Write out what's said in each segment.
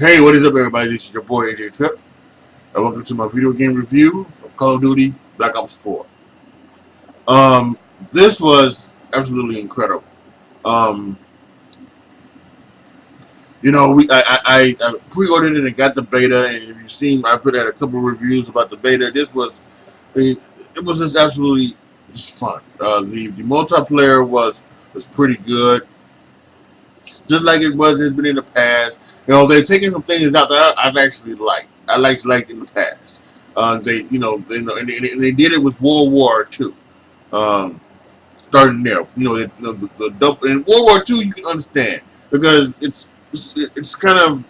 Hey, what is up, everybody? This is your boy AJ Trip, and welcome to my video game review of Call of Duty Black Ops 4. Um, this was absolutely incredible. Um, I pre-ordered it and got the beta, and if you've seen, I put out a couple of reviews about the beta. It was just absolutely just fun. The multiplayer was pretty good, just like it's been in the past. They're taking some things out that I've actually liked. I liked in the past. And they did it with World War II. Starting there, the double in World War II, you can understand because it's kind of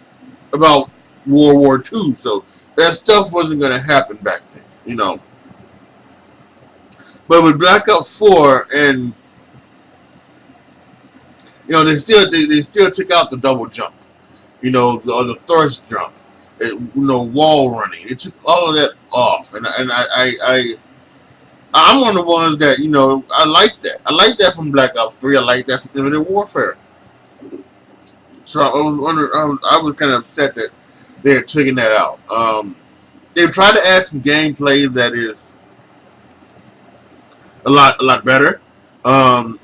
about World War II, so that stuff wasn't going to happen back then. But with Black Ops 4, and they still took out the double jump, or the thrust jump, wall running. It took all of that off, and I'm one of the ones that I like that. I like that from Black Ops 3. I like that from Infinite Warfare. So I was kind of upset that they're taking that out. They've tried to add some gameplay that is a lot better. To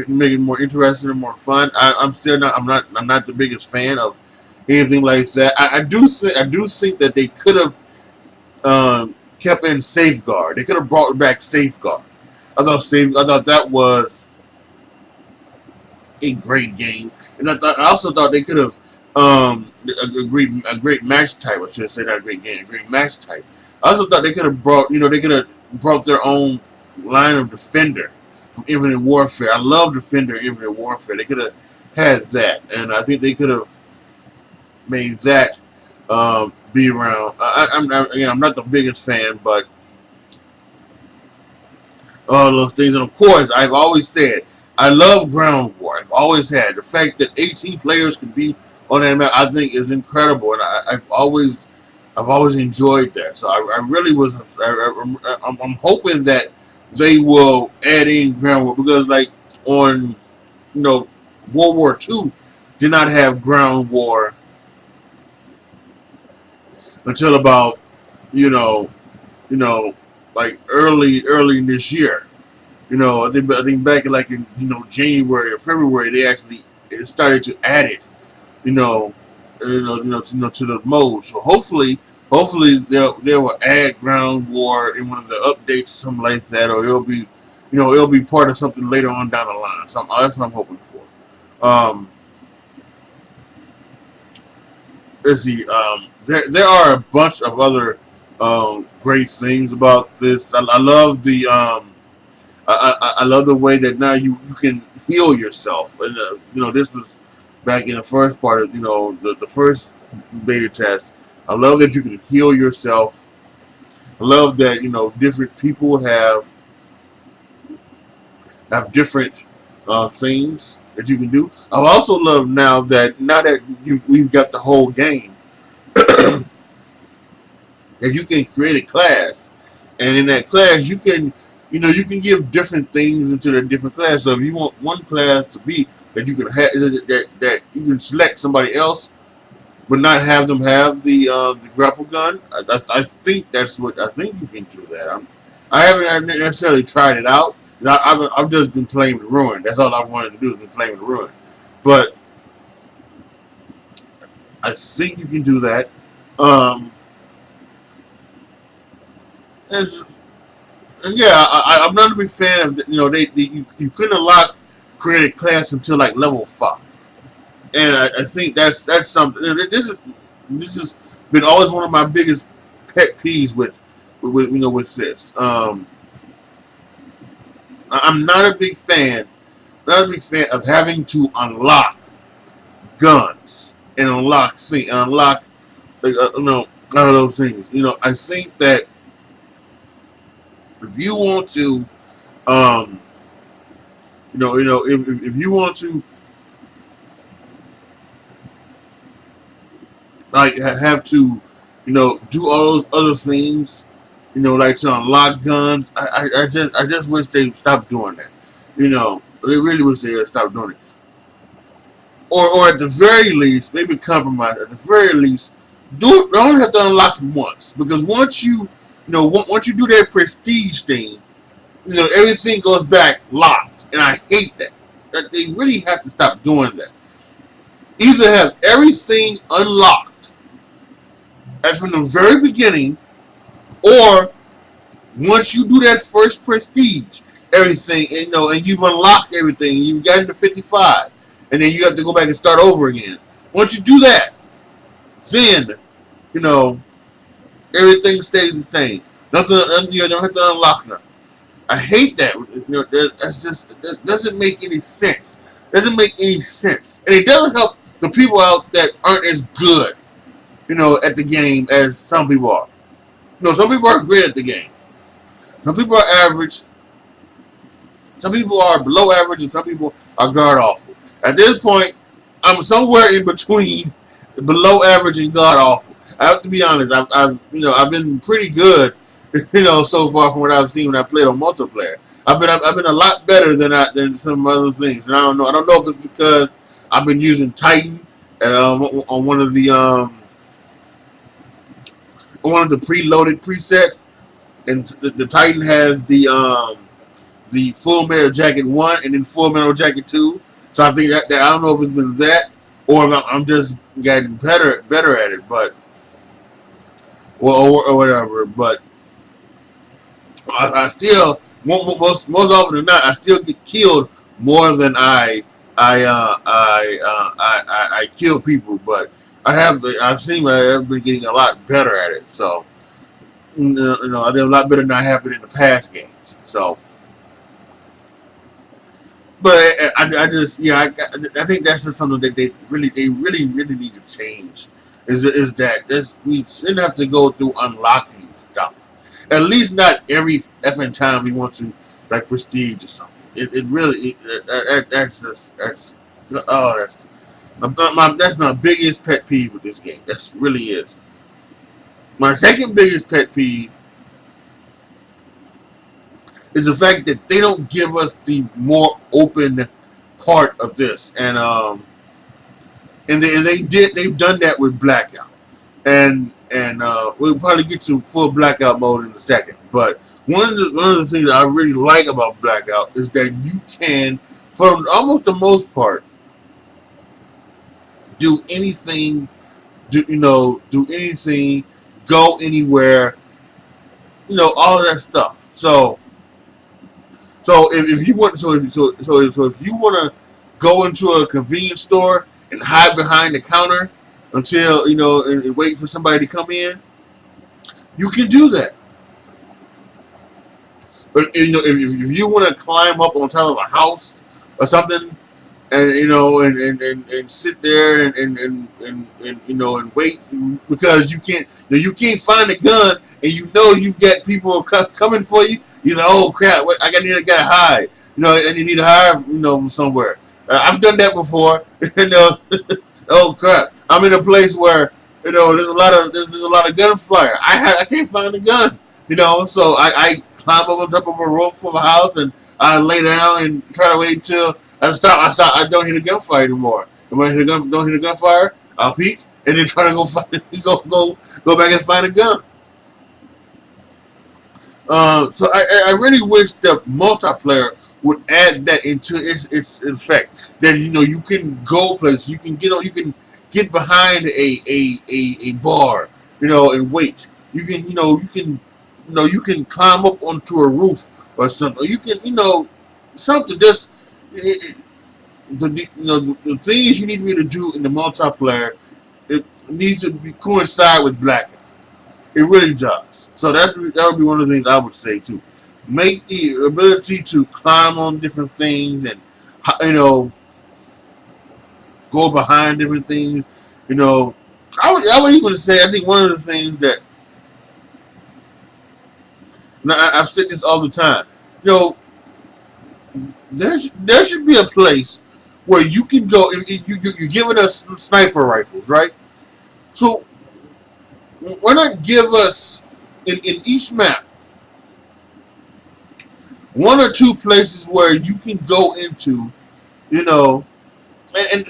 make it more interesting and more fun. I'm not the biggest fan of anything like that. I do think that they could have kept in Safeguard. They could have brought back Safeguard. I thought that was a great game, and I also thought they could have a great match type. I should say not a great game, a great match type. I also thought they could have brought their own line of Defender from Infinite Warfare. I love Defender in Infinite Warfare. They could have had that, and I think they could have made that be around. I'm not the biggest fan, but all those things, and of course, I've always said I love ground war. I've always had the fact that 18 players can be on that map. I think is incredible, and I've always enjoyed that. So I really was. I'm hoping that they will add in ground war because, like on, World War II did not have ground war until about like early this year. I think back in January or February they actually started to add it. To the mode. So hopefully they will add ground war in one of the updates or something like that, or it'll be part of something later on down the line. So that's what I'm hoping for. Let's see. There are a bunch of other great things about this. I love the I love the way that now you can heal yourself. And this was back in the first part of the first beta test. I love that you can heal yourself. I love that different people have different things that you can do. I also love now that we've got the whole game that you can create a class, and in that class you can give different things into the different class. So if you want one class to be that you can have that you can select somebody else, but not have them have the grapple gun. I think you can do that. I haven't necessarily tried it out. I've just been playing with Ruin. That's all I wanted to do, is been playing with Ruin. But I think you can do that. And yeah, I'm not a big fan of you couldn't unlock create a class until like level 5, and I think that's something. This has been always one of my biggest pet peeves with this. I'm not a big fan of having to unlock guns and unlock none of those things. I think that if you want to, if you want to, like, have to, do all those other things, like to unlock guns. I just wish they stopped doing that. They really wish they had stopped doing it. or at the very least, maybe compromise. At the very least, you only have to unlock it once, because once once you do that prestige thing, everything goes back locked, and I hate that. That they really have to stop doing that. Either have everything unlocked as from the very beginning, or once you do that first prestige, everything, and you've unlocked everything, you've gotten to 55, and then you have to go back and start over again. Once you do that, then everything stays the same. Nothing, you don't have to unlock nothing. I hate that. That doesn't make any sense. Doesn't make any sense, and it doesn't help the people out that aren't as good, at the game as some people are. Some people are great at the game. Some people are average. Some people are below average, and some people are god awful. At this point, I'm somewhere in between below average and god awful. I have to be honest. I've been pretty good, so far from what I've seen when I played on multiplayer. I've been a lot better than some other things, and I don't know. I don't know if it's because I've been using Titan on one of the preloaded presets, and the Titan has the Full Metal Jacket 1 and then Full Metal Jacket 2. So I think that I don't know if it's been that, or if I'm just getting better at it, but or whatever. But I still most often than not, I still get killed more than I kill people. But I've seen I've been getting a lot better at it. So I did a lot better than I have been in the past games. So. But I think that's just something that they really need to change. Is that we shouldn't have to go through unlocking stuff. At least not every effing time we want to, like prestige or something. That's my biggest pet peeve with this game. That really is. My second biggest pet peeve is the fact that they don't give us the more open part of this, and they've done that with Blackout, and we'll probably get to full Blackout mode in a second. But one of the things that I really like about Blackout is that you can, for almost the most part, do anything, do anything, go anywhere, all of that stuff. So if you want if you want to go into a convenience store and hide behind the counter until and wait for somebody to come in, you can do that. But if you want to climb up on top of a house or something, and and sit there and wait, because you can't find a gun, and you've got people coming for you. Oh crap! I need to hide. And you need to hide. Somewhere. I've done that before. Oh crap! I'm in a place where there's a lot of gunfire. I can't find a gun. So I climb up on top of a roof of a house, and I lay down and try to wait until I stop. I don't hear the gunfire anymore. And when I don't hear the gunfire, I'll peek and then try to go back and find a gun. So I really wish the multiplayer would add that into its effect. That you can go places, you can get behind a bar, and wait. You can climb up onto a roof or something. Or you can something just the things you need to be able to do in the multiplayer. It needs to coincide with Blackout. It really does. So that would be one of the things I would say too. Make the ability to climb on different things and go behind different things. I would even say, I think one of the things that I've said this all the time. There should be a place where you can go. You're giving us sniper rifles, right? So why not give us in each map one or two places where you can go into, and and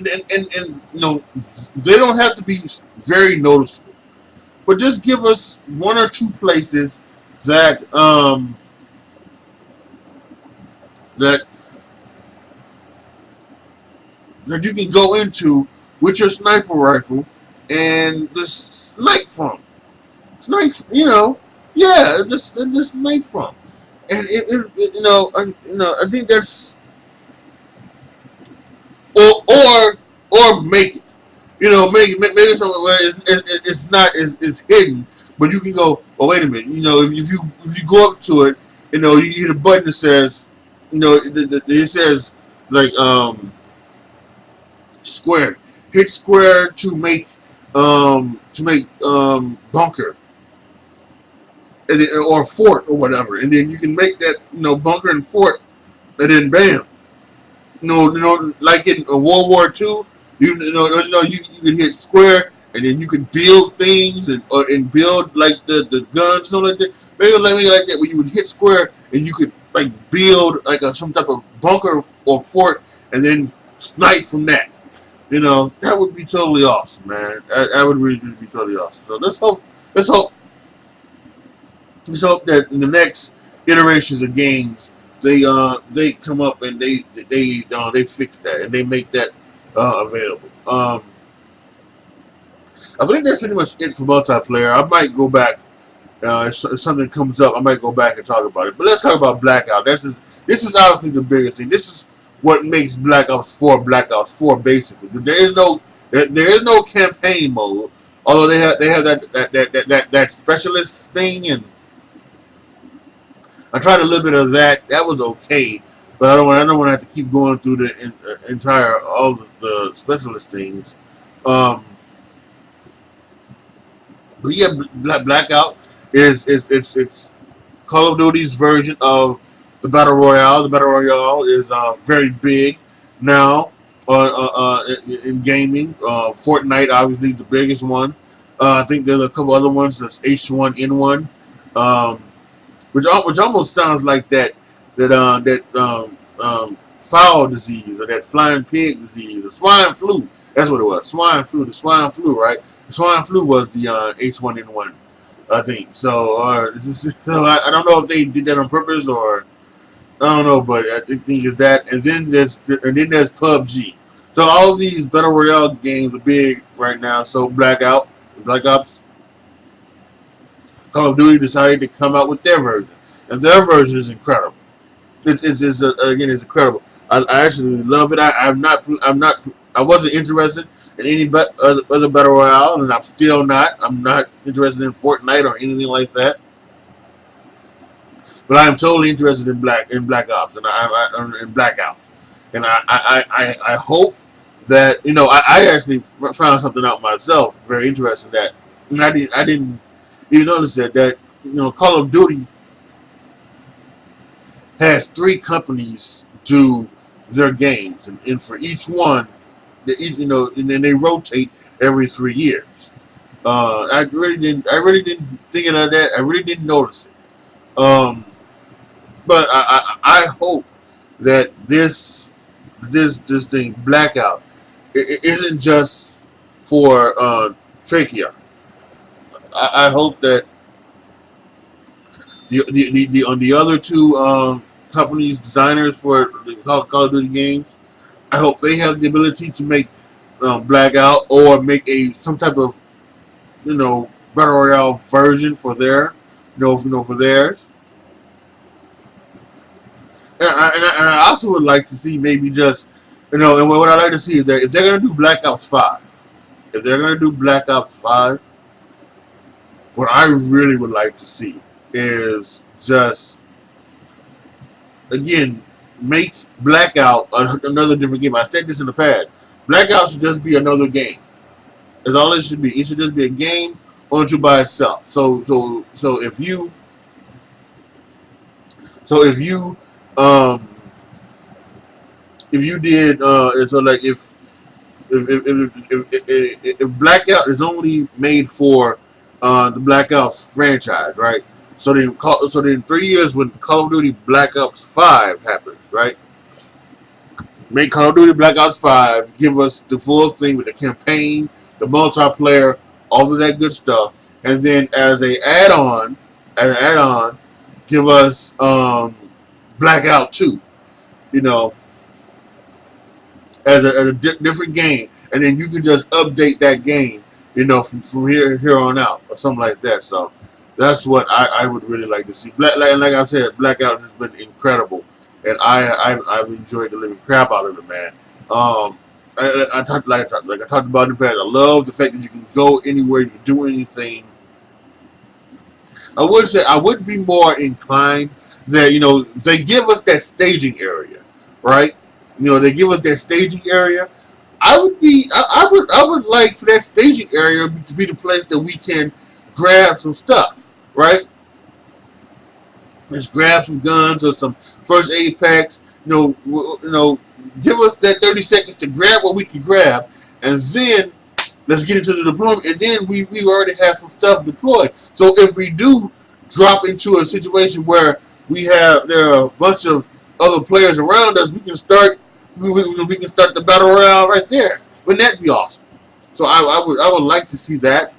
you know, they don't have to be very noticeable, but just give us one or two places that that that you can go into with your sniper rifle and just snipe from. Snipe, you know, yeah, just snipe from. And I think that's or make it. Make it something where it's not is hidden, but you can go. Oh, wait a minute. If you go up to it, you hit a button that says, it says like square. Hit square to make bunker, or fort or whatever, and then you can make that bunker and fort, and then bam. Like in World War II, you can hit square, and then you can build things and build like the guns, something like that. Maybe like that, where you would hit square and you could like build like some type of bunker or fort, and then snipe from that. That would be totally awesome, man. That would really be totally awesome. So let's hope that in the next iterations of games, they come up and they fix that and they make that available. I think that's pretty much it for multiplayer. I might go back if something comes up. I might go back and talk about it. But let's talk about Blackout. This is obviously the biggest thing. This is what makes Black Ops 4 basically. There is no campaign mode. Although they have that specialist thing, and I tried a little bit of that. That was okay, but I don't want to have to keep going through the entire all the specialist things. But yeah, Blackout it's Call of Duty's version of the Battle Royale. The Battle Royale is very big now in gaming. Fortnite obviously the biggest one. I think there's a couple other ones. There's H1N1. Which almost sounds like that fowl disease, or that flying pig disease, the swine flu. That's what it was. Swine flu. The swine flu, right? The swine flu was the H1N1, I think. So, I don't know if they did that on purpose, or I don't know, but I think it's that. And then there's PUBG. So all of these battle royale games are big right now. So Black Ops, Call of Duty decided to come out with their version, and their version is incredible. It's incredible. I actually love it. I wasn't interested in any other battle royale, and I'm still not. I'm not interested in Fortnite or anything like that. But I am totally interested in Black Ops and in Blackout, and I hope that I actually found something out myself very interesting that I didn't even notice that Call of Duty has 3 companies do their games, and for each one, and then they rotate every 3 years. I really didn't think of that. I really didn't notice it. But I hope that this thing Blackout it isn't just for Trachea. I hope that the other 2 companies, designers for the Call of Duty games, I hope they have the ability to make Blackout, or make some type of battle royale version for their for theirs. And I also would like to see maybe just and what I like to see is that if they're gonna do Black Ops 5, what I really would like to see is just, again, make Blackout another different game. I said this in the past. Blackout should just be another game. That's all it should be. It should just be a game onto by itself. So if you did if Blackout is only made for the Black Ops franchise, right? So then 3 years when Call of Duty Black Ops 5 happens, right? Make Call of Duty Black Ops 5, give us the full thing with the campaign, the multiplayer, all of that good stuff, and then as an add-on, give us Blackout 2, you know, as a different game, and then you can just update that game, you know, from here on out or something like that. So that's what I would really like to see. Like I said, Blackout has been incredible, and I've enjoyed the living crap out of it, man. I talked about in the past. I love the fact that you can go anywhere, you can do anything. I would say I would be more inclined that, you know, they give us that staging area, right? You know, they give us that staging area. I would like for that staging area to be the place that we can grab some stuff, right? Let's grab some guns or some first aid packs. Give us that 30 seconds to grab what we can grab, and then let's get into the deployment. And then we already have some stuff deployed. So if we do drop into a situation where there are a bunch of other players around us, we can start the battle royale right there. Wouldn't that be awesome? So I would like to see that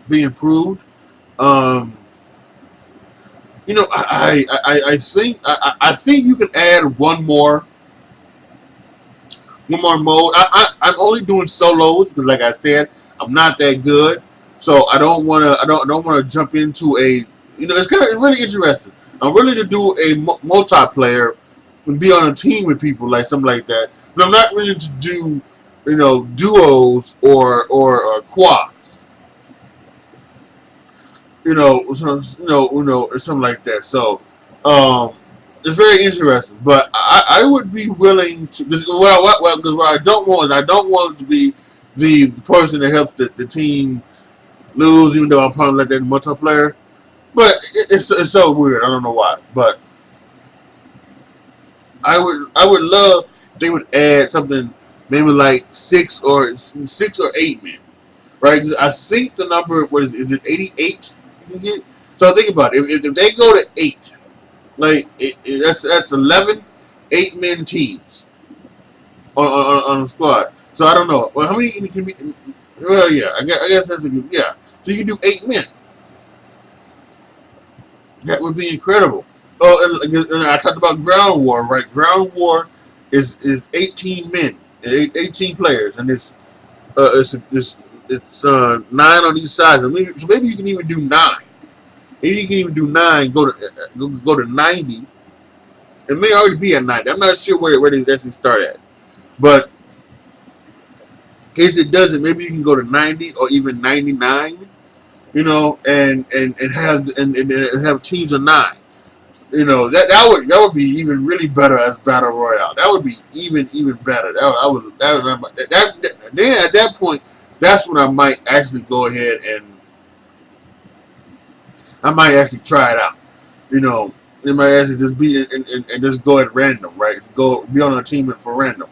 be improved. I think you can add one more mode. I'm only doing solos because, like I said, I'm not that good, so I don't want to jump into a. It's really interesting. I'm willing to do a multiplayer and be on a team with people, like something like that. But I'm not willing to do, duos or quads. Or something like that. So, it's very interesting. But I would be willing to. Because what I don't want is I don't want to be the person that helps the team lose, even though I'm probably like that in multiplayer. But it's so weird. I don't know why. But I would love if they would add something, maybe like 6 or 8 men, right? Because I think the number, what is it 88? So think about it. If they go to 8, that's 11 8-man teams on a squad. So I don't know. Well, how many can be? Well, yeah, I guess that's a good. Yeah, so you can do 8 men. That would be incredible. Oh, and I talked about ground war, right? Ground war is 18 men, 18 players, and it's 9 on each side. So maybe you can even do 9. Maybe you can even do 9. Go to 90. It may already be at 90. I'm not sure where they actually start at, but in case it doesn't, maybe you can go to 90 or even 99. And have teams of 9. That would be even really better as battle royale. That would be even better. Then at that point, that's when I might actually go ahead and I might actually try it out. It might actually just be and just go at random, right? Go be on a team for random.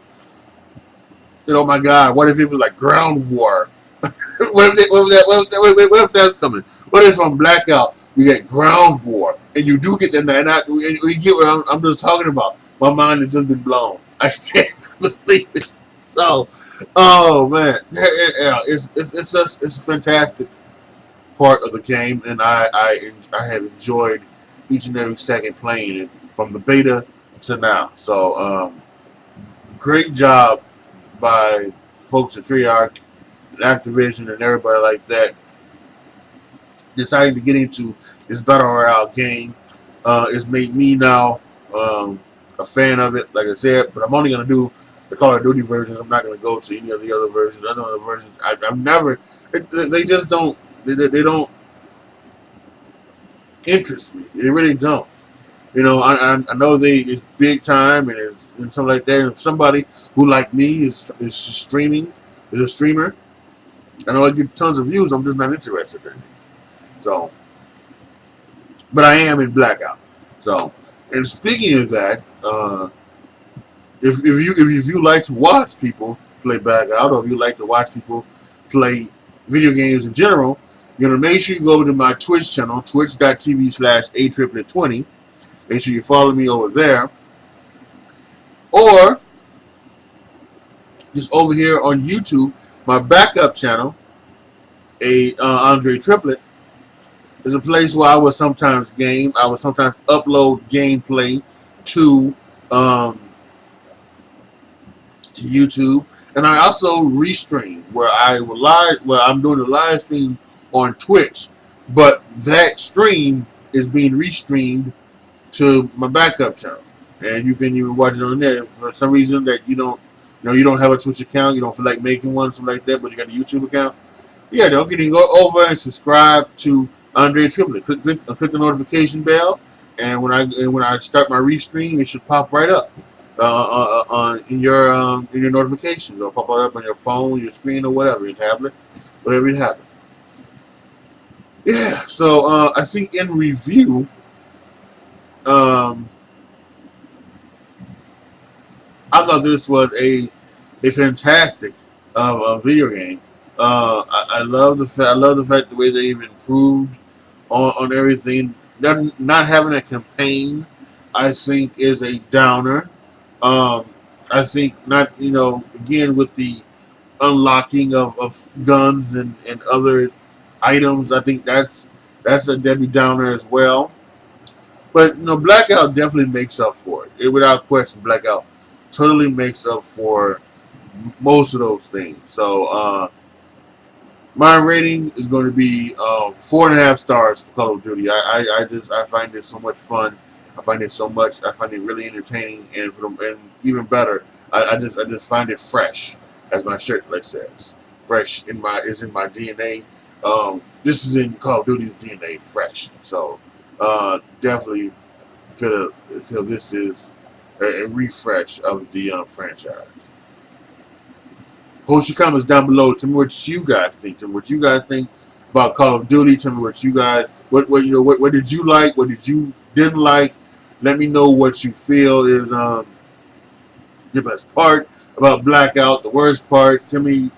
Oh my God, what if it was like ground war? What if that's coming? What if on Blackout you get ground war and you do get that, and you get what I'm just talking about? My mind has just been blown. I can't believe it. So, oh man, yeah, it's a fantastic part of the game, and I have enjoyed each and every second playing it from the beta to now. So, great job by folks at Treyarch, Activision, and everybody like that, deciding to get into this battle royale game. It's made me now a fan of it, like I said. But I'm only gonna do the Call of Duty versions. I'm not gonna go to any of the other versions. Other versions, I've never. They just don't. They don't interest me. They really don't. I know it's big time and something like that. And somebody who like me is a streamer. I know I get tons of views. I'm just not interested in it. So, but I am in Blackout. So, and speaking of that, if you like to watch people play Blackout, or if you like to watch people play video games in general, you're gonna make sure you go over to my Twitch channel, twitch.tv/atriplet20. Make sure you follow me over there. or just over here on YouTube, my backup channel, Andre Triplet, is a place where I would sometimes game. I would sometimes upload gameplay to um, to YouTube, and I also restream where I'm doing a live stream on Twitch, but that stream is being restreamed to my backup channel, and you can even watch it on there. If for some reason that you don't have a Twitch account, you don't feel like making one, something like that, but you got a YouTube account, yeah, don't get to go over and subscribe to Andre Triplet. Click the notification bell, and when I start my restream, it should pop right up in your notifications. It'll pop right up on your phone, your screen, or whatever, your tablet, whatever you have. Yeah. So I think in review, I thought this was a fantastic video game. I love the fact the way they've improved on everything. Them not having a campaign, I think, is a downer. I think not, again with the unlocking of guns and other items, I think that's a Debbie Downer as well. But Blackout definitely makes up for it. Without question, Blackout totally makes up for most of those things. So my rating is going to be 4.5 stars for Call of Duty. I find it so much fun. I find it really entertaining, and even better, I just find it fresh, as my shirt like says. Fresh is in my DNA. This is in Call of Duty's DNA, fresh. So definitely feel this is a refresh of the franchise. Post your comments down below. Tell me what you guys think. Tell me what you guys think about Call of Duty. Tell me what you guys what did you like? What did you didn't like? Let me know what you feel is the best part about Blackout, the worst part. Tell me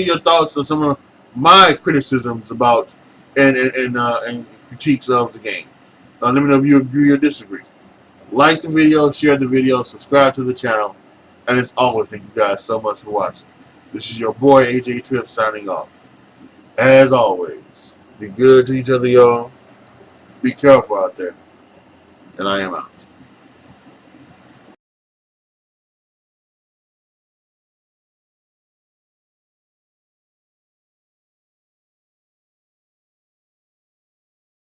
your thoughts on some of my criticisms about and critiques of the game. Let me know if you agree or disagree. Like the video, share the video, subscribe to the channel, and as always, thank you guys so much for watching. This is your boy AJ Trip signing off. As always, be good to each other, y'all. Be careful out there, and I am out.